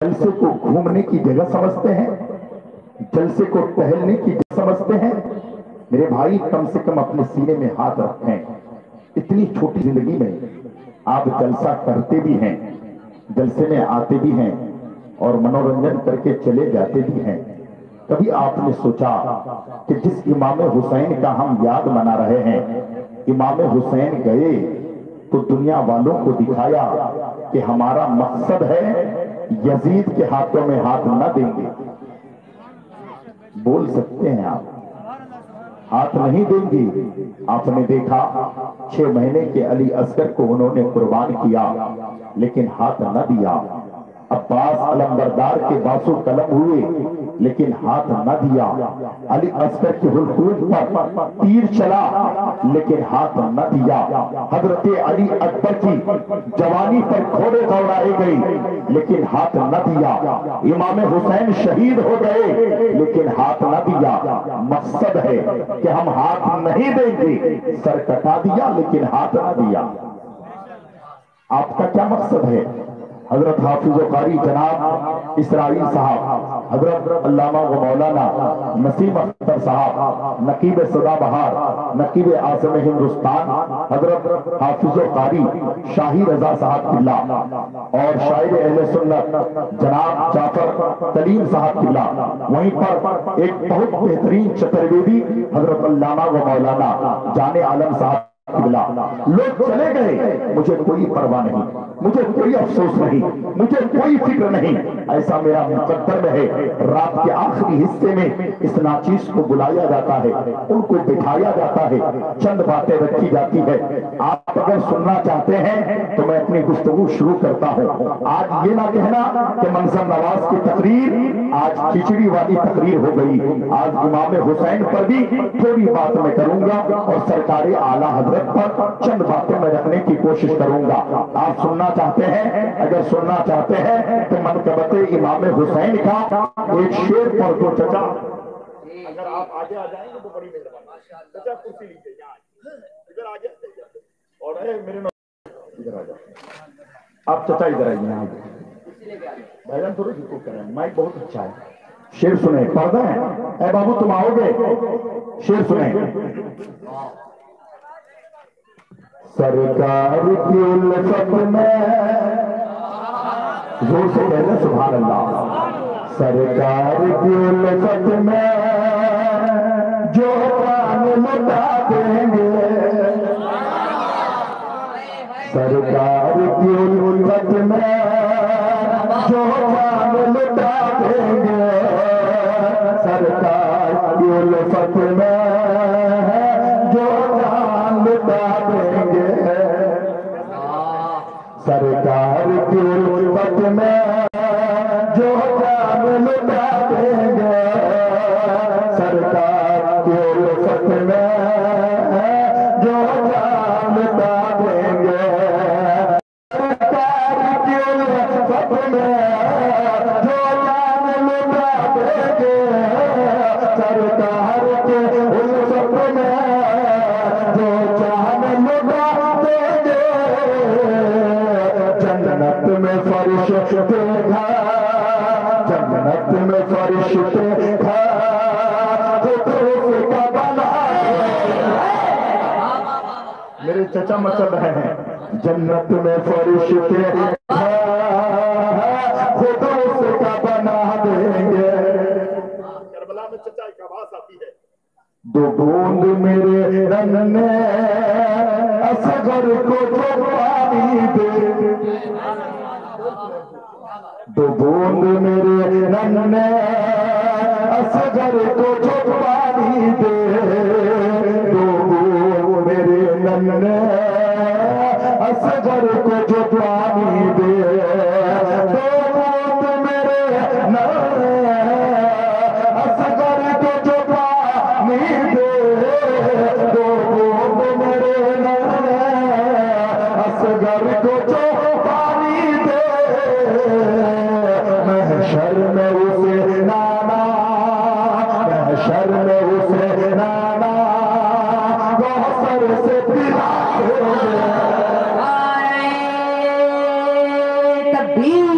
जलसे को घूमने की जगह समझते हैं, जलसे को टहलने की जगह समझते हैं। मेरे भाई कम से कम अपने सीने में हाथ रखें। इतनी छोटी जिंदगी में आप जलसा करते भी हैं, जलसे में आते भी हैं और मनोरंजन करके चले जाते भी हैं। कभी आपने सोचा कि जिस इमाम हुसैन का हम याद मना रहे हैं, इमाम हुसैन गए तो दुनिया वालों को दिखाया कि हमारा मकसद है यजीद के हाथों में हाथ न देंगे। बोल सकते हैं आप, हाथ नहीं देंगे। आपने देखा 6 महीने के अली असगर को उन्होंने कुर्बान किया लेकिन हाथ न दिया। अब्बास अलमबरदार के बासु कलम हुए लेकिन हाथ न दिया। अली असगर के हुलकूम पर तीर चला लेकिन हाथ न दिया। हजरत अली अकबर की जवानी पर घोड़े दौड़ाए गए लेकिन हाथ न दिया। इमाम हुसैन शहीद हो गए लेकिन हाथ न दिया। मकसद है कि हम हाथ नहीं देंगे, सर कटा दिया लेकिन हाथ न दिया। आपका क्या मकसद है? हजरत हाफिज कारी जनाब इसराइल साहब, हजरत अल्लामा व मौलाना नसीम अख्तर साहब, नकीब सदाबहार, नकीब आज़म हिंदुस्तान, हजरत हाफिज कारी शाही रजा साहब किल्ला और शायर अहले सुन्नत जनाब जाफर कलीम साहब किल्ला, वहीं पर एक बहुत बेहतरीन चतुर्वेदी हजरत अल्लामा व मौलाना जाने आलम साहब लोग चले गए, मुझे कोई परवाह नहीं, मुझे कोई अफसोस नहीं, मुझे कोई फिक्र नहीं। ऐसा मेरा मुकद्दर में है। रात के आखिरी हिस्से में इस नाचीज को बुलाया जाता है, उनको बिठाया जाता है, चंद बातें रखी जाती है। आप अगर सुनना चाहते हैं तो मैं अपनी गुफ्तगू शुरू करता हूँ। आज ये ना कहना कि मंजर नवाज की तकरीर आज खिचड़ी वाली तकरीर हो गई। आज इमाम हुसैन पर भी थोड़ी बात मैं करूंगा और सरकारी आला हजरत पर चंद बातें मैं रखने की कोशिश करूंगा। आप सुनना चाहते हैं, अगर सुनना चाहते हैं तो मनकबते इमाम हुसैन का एक शेर पर दो। चचा अगर आप आगे आ जाएंगे तो बड़ी मेहरबानी। चचा कुर्सी लीजिए, यहाँ इधर आ जाए और मेरे इधर आ जाओ। आप चचा इधर आइए, यहाँ भाईजान थोड़ी झुको करें, माइक बहुत अच्छा है। शेर सुने, पर्दा है। बाबू तुम आओगे, शेर सुने। सरकार की उल्फत में, जोर से कहना सुभान अल्लाह। सरकार की उल्फत में जो प्राण लुटा देंगे, सरकार की उल्फत में जो प्राण लुटा देंगे, सरकार की उल्फत में जो प्राण लुटा देंगे, सरकार की उल्फत में जो प्राण लुटा देंगे, सरकार की उल्फत में जो प्राण लुटा देंगे, सरकार की उल्फत में जो प्राण लुटा देंगे, सरकार की उल्फत में जो जान लुटा देंगे। जन्नत में फरिश्ते घर, जन्नत में फरिश्ते घर का बना। मेरे चचा मचल रहे हैं। जन्नत में फरिश्ते घर का बना देंगे। करबला में चचा की आवाज आती है। दो बूंद मेरे रंग ने असगर को जो पानी दे, दो बूंद मेरे रंग ने असगर को जो पानी दे, दो बूंद मेरे रंग ने असगर को जो पानी दे, दो बूंद मेरे रंग ने असगर को जो पानी दे, दो बूंद मेरे रंग ने असगर को जो पानी दे। महशर में उसे नाना, महशर में उसे नाना गौसर से पिला तकबीर।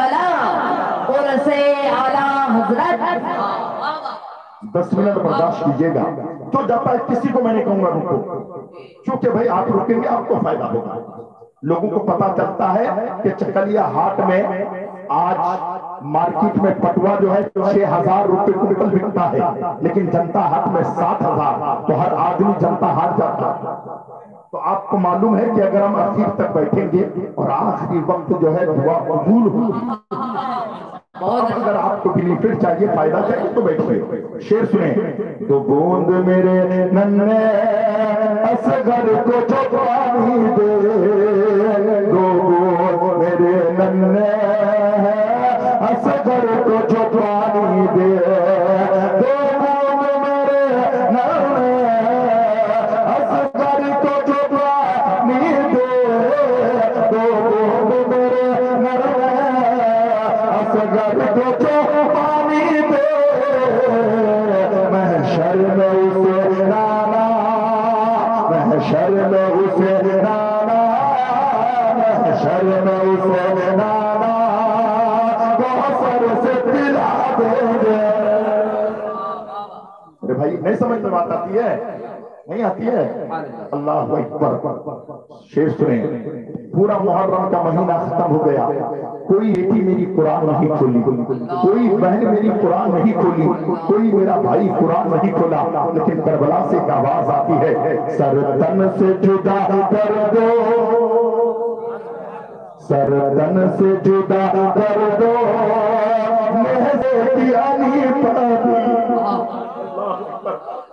करबला उर्से आला हजरत। 10 मिनट बर्दाश्त कीजिएगा। जो जाता है किसी को मैं नहीं कहूंगा रुको, क्योंकि भाई आप रुकेंगे आपको फायदा होगा। लोगों को पता चलता है कि चकलिया हाट में आज मार्केट में पटुआ जो है 6,000 रुपए क्विंटल बिकता है, लेकिन जनता हाट में 7,000। तो हर आदमी जनता हाट जाता है। तो आपको मालूम है कि अगर हम आखिर तक बैठेंगे और आखिरी वक्त जो है दुआ कबूल हो, और अगर आपको बेनिफिट चाहिए, फायदा चाहिए तो बैठिए। शेर सुने। तो बूंद मेरे नन्हे असगर को जो पानी दे, दो बूंद मेरे नन्हे असगर को जो पानी दे, दो बूंद मेरे नन्हे असगर को जो पानी दे, दो बूंद मेरे नन्हे असगर को जो पानी दे, महशर में उसे नाना, महशर में उसे नाना, महशर में उसे नाना कौसर से पिला देंगे। अरे भाई नहीं समझ में बात आती है? नहीं आती है? अल्लाह अकबर। शेर सुने। पूरा मुहर्रम का महीना खत्म हो गया, कोई बेटी मेरी कुरान नहीं खोली, कोई बहन मेरी कुरान नहीं खोली, कोई मेरा भाई कुरान नहीं खोला, लेकिन करबला से एक आवाज आती है, सर तन से जुदा कर दो, सर तन से जुदा कर दो,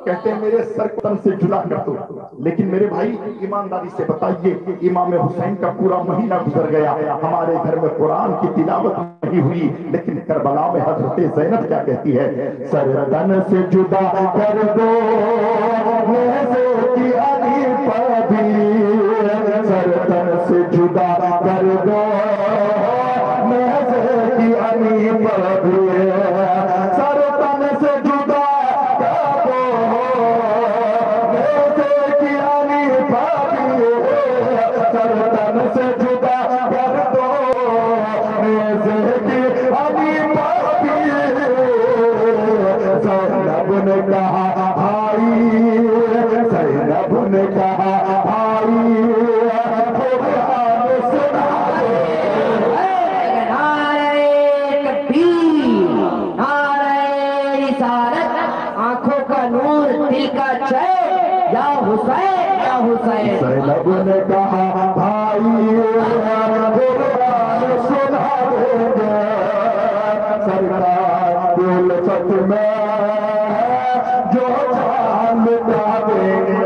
कहते हैं मेरे सर को तन से जुदा कर दो। लेकिन मेरे भाई ईमानदारी से बताइए, इमाम हुसैन का पूरा महीना गुजर गया, हमारे घर में कुरान की तिलावत नहीं हुई, लेकिन करबला में हजरत ज़ैनब क्या कहती है, सर तन से जुदा कर दो, सर तन से जुदा कर दो, सर तन से जुदा सरतन से जुदा कर दो, ज़ैनब ने कहा भाई, ज़ैनब ने कहा भाई, सुना आंखों का नूर दिल का चैन, या हुसैन या हुसैन। ज़ैनब ने कहा भाई सुना देंगे, सरकार उल्फत में जो जान मिटा देंगे।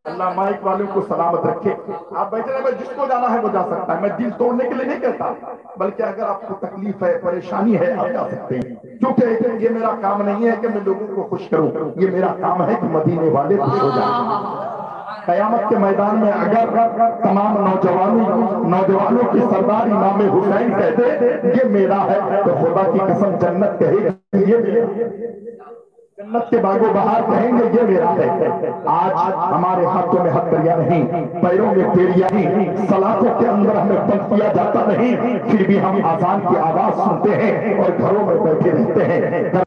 अल्लाह माइक वालों को सलामत रखे। आप बैठे रहे, जिसको जाना है वो जा सकता है, मैं दिल तोड़ने के लिए नहीं कहता, बल्कि अगर आपको तकलीफ है, परेशानी है, आप जा सकते हैं। क्योंकि ये मेरा काम नहीं है कि मैं लोगों को खुश करूं, ये मेरा काम है कि मदीने वाले खुश हो जाएं। कयामत के मैदान में अगर तमाम नौजवानों की सरदार इमाम हुसैन कहते ये मेरा है, तो खुदा की कसम जन्नत कहेगी ये मेरा, जन्नत के बागो बहार कहेंगे ये मेरा है। आज हमारे हाथों में हथकड़ियां नहीं, पैरों में पेड़ियां नहीं, सलातों के अंदर हमें बंद किया जाता नहीं, फिर भी हम आजान की आवाज सुनते हैं और घरों में बैठे रहते हैं।